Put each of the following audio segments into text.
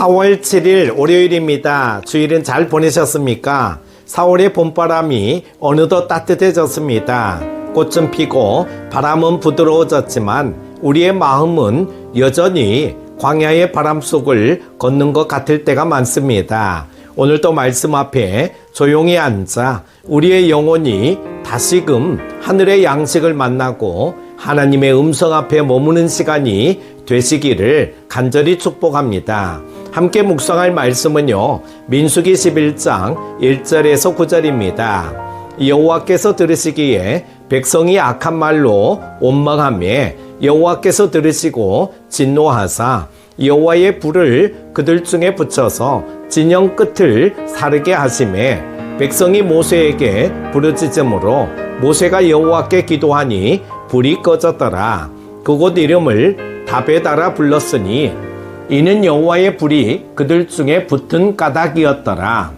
4월 7일 월요일입니다. 주일은 잘 보내셨습니까? 4월의 봄바람이 어느덧 따뜻해졌습니다. 꽃은 피고 바람은 부드러워졌지만 우리의 마음은 여전히 광야의 바람 속을 걷는 것 같을 때가 많습니다. 오늘도 말씀 앞에 조용히 앉아 우리의 영혼이 다시금 하늘의 양식을 만나고 하나님의 음성 앞에 머무는 시간이 되시기를 간절히 축복합니다. 함께 묵상할 말씀은요, 민수기 11장 1절에서 9절입니다. 여호와께서 들으시기에 백성이 악한 말로 원망하며 여호와께서 들으시고 진노하사 여호와의 불을 그들 중에 붙여서 진영 끝을 사르게 하시매 백성이 모세에게 부르짖음으로 모세가 여호와께 기도하니 불이 꺼졌더라. 그곳 이름을 다베다라 불렀으니 이는 여호와의 불이 그들 중에 붙은 까닭이었더라.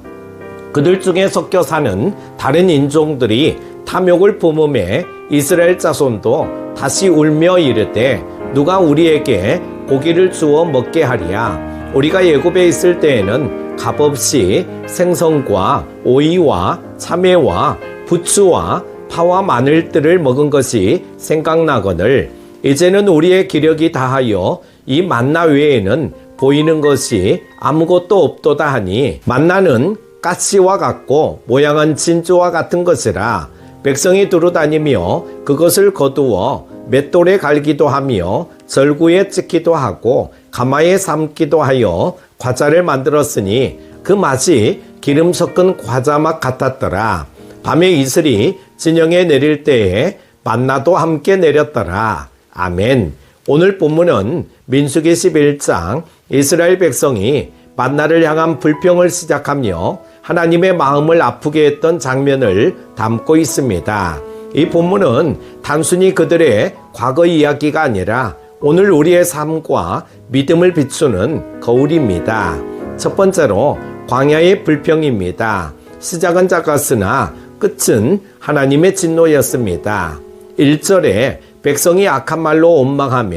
그들 중에 섞여 사는 다른 인종들이 탐욕을 품음에 이스라엘 자손도 다시 울며 이르되 누가 우리에게 고기를 주어 먹게 하랴. 우리가 애굽에 있을 때에는 값없이 생선과 오이와 참외와 부추와 파와 마늘들을 먹은 것이 생각나거늘 이제는 우리의 기력이 다하여 이 만나 외에는 보이는 것이 아무것도 없도다 하니 만나는 가시와 같고 모양은 진주와 같은 것이라. 백성이 두루다니며 그것을 거두어 맷돌에 갈기도 하며 절구에 찍기도 하고 가마에 삶기도 하여 과자를 만들었으니 그 맛이 기름 섞은 과자 맛 같았더라. 밤에 이슬이 진영에 내릴 때에 만나도 함께 내렸더라. 아멘. 오늘 본문은 민수기 11장 이스라엘 백성이 만나를 향한 불평을 시작하며 하나님의 마음을 아프게 했던 장면을 담고 있습니다. 이 본문은 단순히 그들의 과거 이야기가 아니라 오늘 우리의 삶과 믿음을 비추는 거울입니다. 첫 번째로 광야의 불평입니다. 시작은 작았으나 끝은 하나님의 진노였습니다. 1절에 백성이 악한 말로 원망하며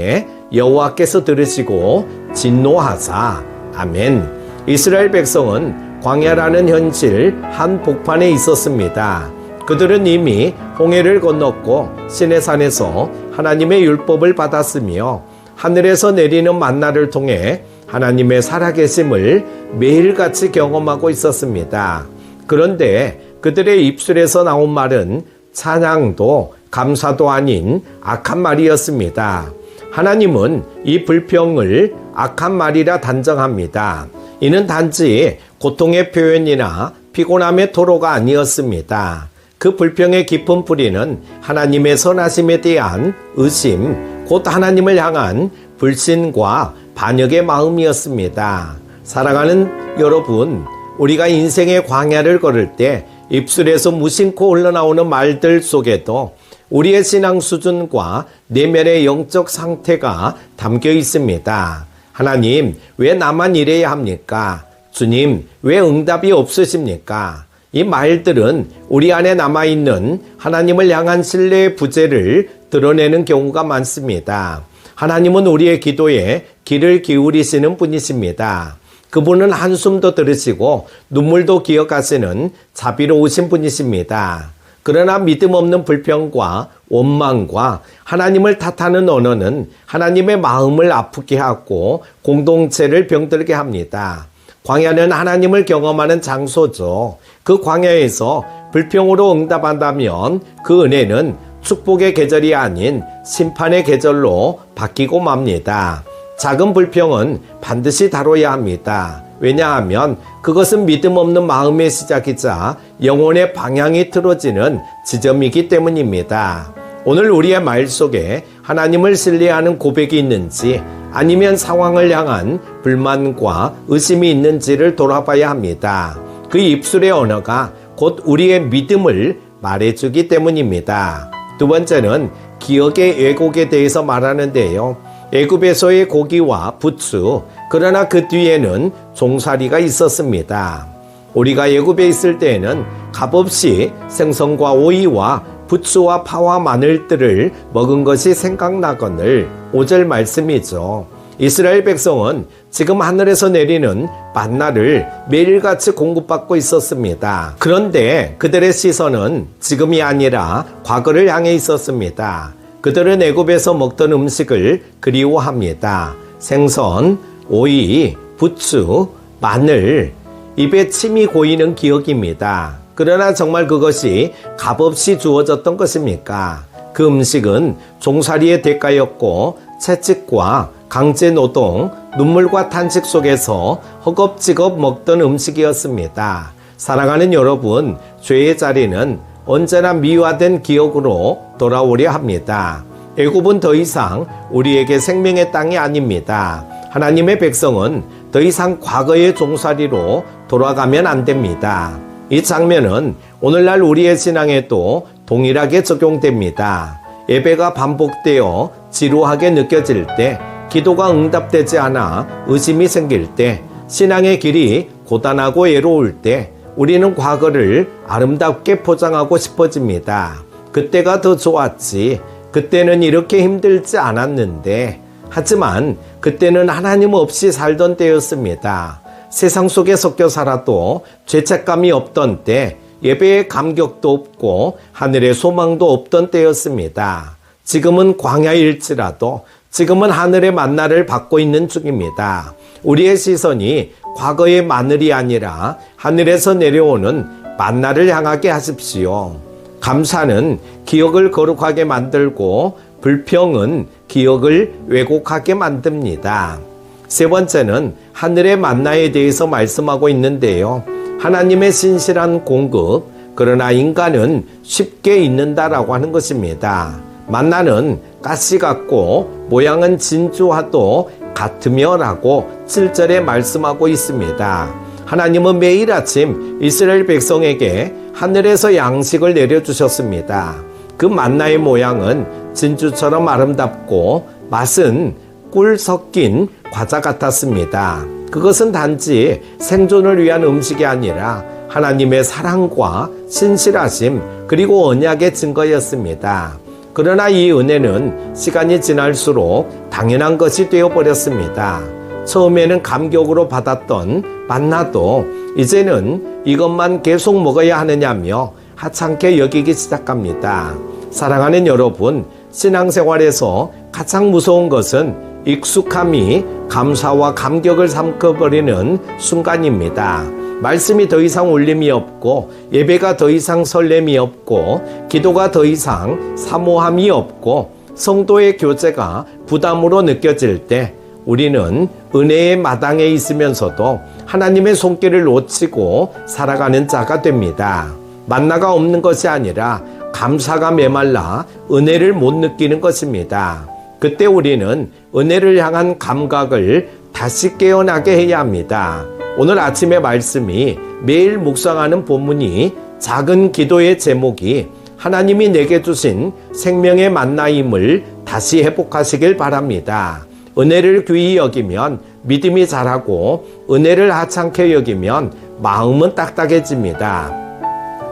여호와께서 들으시고 진노하사. 아멘. 이스라엘 백성은 광야라는 현실 한복판에 있었습니다. 그들은 이미 홍해를 건넜고 시내산에서 하나님의 율법을 받았으며 하늘에서 내리는 만나를 통해 하나님의 살아계심을 매일같이 경험하고 있었습니다. 그런데 그들의 입술에서 나온 말은 찬양도 감사도 아닌 악한 말이었습니다. 하나님은 이 불평을 악한 말이라 단정합니다. 이는 단지 고통의 표현이나 피곤함의 토로가 아니었습니다. 그 불평의 깊은 뿌리는 하나님의 선하심에 대한 의심, 곧 하나님을 향한 불신과 반역의 마음이었습니다. 사랑하는 여러분, 우리가 인생의 광야를 걸을 때 입술에서 무심코 흘러나오는 말들 속에도 우리의 신앙 수준과 내면의 영적 상태가 담겨 있습니다. 하나님, 왜 나만 이래야 합니까? 주님, 왜 응답이 없으십니까? 이 말들은 우리 안에 남아있는 하나님을 향한 신뢰의 부재를 드러내는 경우가 많습니다. 하나님은 우리의 기도에 귀를 기울이시는 분이십니다. 그분은 한숨도 들으시고 눈물도 기억하시는 자비로우신 분이십니다. 그러나 믿음 없는 불평과 원망과 하나님을 탓하는 언어는 하나님의 마음을 아프게 하고 공동체를 병들게 합니다. 광야는 하나님을 경험하는 장소죠. 그 광야에서 불평으로 응답한다면 그 은혜는 축복의 계절이 아닌 심판의 계절로 바뀌고 맙니다. 작은 불평은 반드시 다뤄야 합니다. 왜냐하면 그것은 믿음 없는 마음의 시작이자 영혼의 방향이 틀어지는 지점이기 때문입니다. 오늘 우리의 말 속에 하나님을 신뢰하는 고백이 있는지 아니면 상황을 향한 불만과 의심이 있는지를 돌아봐야 합니다. 그 입술의 언어가 곧 우리의 믿음을 말해주기 때문입니다. 두 번째는 기억의 왜곡에 대해서 말하는데요. 애굽에서의 고기와 부추, 그러나 그 뒤에는 종살이가 있었습니다. 우리가 애굽에 있을 때에는 값없이 생선과 오이와 부추와 파와 마늘들을 먹은 것이 생각나거늘 5절 말씀이죠. 이스라엘 백성은 지금 하늘에서 내리는 만나를 매일같이 공급받고 있었습니다. 그런데 그들의 시선은 지금이 아니라 과거를 향해 있었습니다. 그들은 애굽에서 먹던 음식을 그리워합니다. 생선, 오이, 부추, 마늘, 입에 침이 고이는 기억입니다. 그러나 정말 그것이 값없이 주어졌던 것입니까? 그 음식은 종살이의 대가였고 채찍과 강제노동, 눈물과 탄식 속에서 허겁지겁 먹던 음식이었습니다. 사랑하는 여러분, 죄의 자리는 언제나 미화된 기억으로 돌아오려 합니다. 애굽은 더 이상 우리에게 생명의 땅이 아닙니다. 하나님의 백성은 더 이상 과거의 종살이로 돌아가면 안 됩니다. 이 장면은 오늘날 우리의 신앙에도 동일하게 적용됩니다. 예배가 반복되어 지루하게 느껴질 때, 기도가 응답되지 않아 의심이 생길 때, 신앙의 길이 고단하고 외로울 때 우리는 과거를 아름답게 포장하고 싶어집니다. 그때가 더 좋았지. 그때는 이렇게 힘들지 않았는데. 하지만 그때는 하나님 없이 살던 때였습니다. 세상 속에 섞여 살아도 죄책감이 없던 때, 예배의 감격도 없고 하늘의 소망도 없던 때였습니다. 지금은 광야일지라도 지금은 하늘의 만나를 받고 있는 중입니다. 우리의 시선이 과거의 마늘이 아니라 하늘에서 내려오는 만나를 향하게 하십시오. 감사는 기억을 거룩하게 만들고 불평은 기억을 왜곡하게 만듭니다. 세 번째는 하늘의 만나에 대해서 말씀하고 있는데요. 하나님의 신실한 공급, 그러나 인간은 쉽게 잊는다라고 하는 것입니다. 만나는 가시 같고 모양은 진주와도 같으며 라고 7절에 말씀하고 있습니다. 하나님은 매일 아침 이스라엘 백성에게 하늘에서 양식을 내려주셨습니다. 그 만나의 모양은 진주처럼 아름답고 맛은 꿀 섞인 과자 같았습니다. 그것은 단지 생존을 위한 음식이 아니라 하나님의 사랑과 신실하심 그리고 언약의 증거였습니다. 그러나 이 은혜는 시간이 지날수록 당연한 것이 되어버렸습니다. 처음에는 감격으로 받았던 만나도 이제는 이것만 계속 먹어야 하느냐며 하찮게 여기기 시작합니다. 사랑하는 여러분, 신앙생활에서 가장 무서운 것은 익숙함이 감사와 감격을 삼켜버리는 순간입니다. 말씀이 더 이상 울림이 없고 예배가 더 이상 설렘이 없고 기도가 더 이상 사모함이 없고 성도의 교제가 부담으로 느껴질 때 우리는 은혜의 마당에 있으면서도 하나님의 손길을 놓치고 살아가는 자가 됩니다. 만나가 없는 것이 아니라 감사가 메말라 은혜를 못 느끼는 것입니다. 그때 우리는 은혜를 향한 감각을 다시 깨어나게 해야 합니다. 오늘 아침의 말씀이 매일 묵상하는 본문이 작은 기도의 제목이 하나님이 내게 주신 생명의 만나임을 다시 회복하시길 바랍니다. 은혜를 귀히 여기면 믿음이 자라고 은혜를 하찮게 여기면 마음은 딱딱해집니다.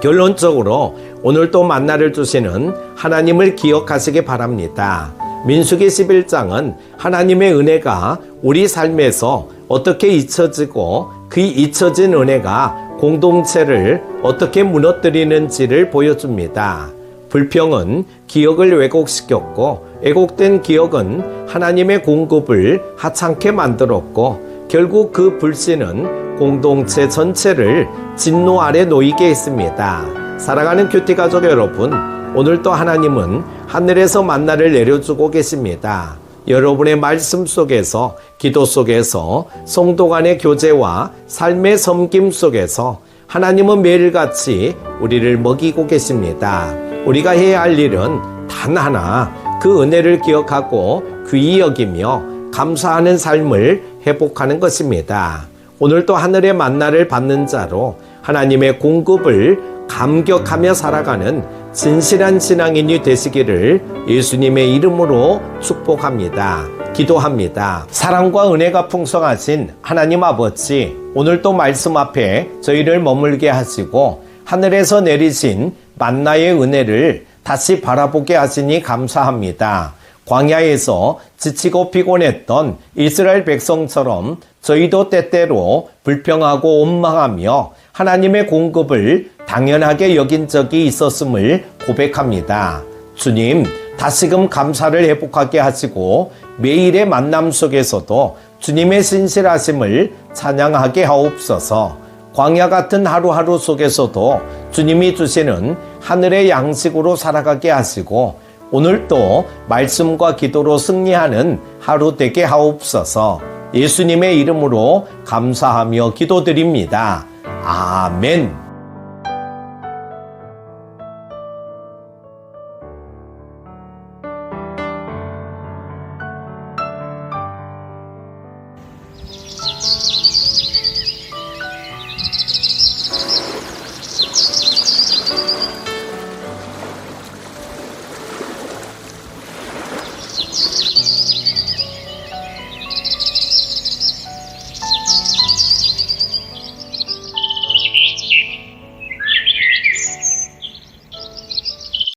결론적으로 오늘 또 만나를 주시는 하나님을 기억하시기 바랍니다. 민수기 11장은 하나님의 은혜가 우리 삶에서 어떻게 잊혀지고 그 잊혀진 은혜가 공동체를 어떻게 무너뜨리는지를 보여줍니다. 불평은 기억을 왜곡시켰고 왜곡된 기억은 하나님의 공급을 하찮게 만들었고 결국 그 불신은 공동체 전체를 진노 아래 놓이게 했습니다. 사랑하는 큐티 가족 여러분, 오늘도 하나님은 하늘에서 만나를 내려주고 계십니다. 여러분의 말씀 속에서, 기도 속에서, 성도 간의 교제와 삶의 섬김 속에서 하나님은 매일같이 우리를 먹이고 계십니다. 우리가 해야 할 일은 단 하나, 그 은혜를 기억하고 귀히 여기며 감사하는 삶을 회복하는 것입니다. 오늘도 하늘의 만나를 받는 자로 하나님의 공급을 감격하며 살아가는 진실한 신앙인이 되시기를 예수님의 이름으로 축복합니다. 기도합니다. 사랑과 은혜가 풍성하신 하나님 아버지, 오늘도 말씀 앞에 저희를 머물게 하시고 하늘에서 내리신 만나의 은혜를 다시 바라보게 하시니 감사합니다. 광야에서 지치고 피곤했던 이스라엘 백성처럼 저희도 때때로 불평하고 원망하며 하나님의 공급을 당연하게 여긴 적이 있었음을 고백합니다. 주님, 다시금 감사를 회복하게 하시고 매일의 만남 속에서도 주님의 신실하심을 찬양하게 하옵소서. 광야 같은 하루하루 속에서도 주님이 주시는 하늘의 양식으로 살아가게 하시고 오늘도 말씀과 기도로 승리하는 하루 되게 하옵소서. 예수님의 이름으로 감사하며 기도드립니다. 아멘.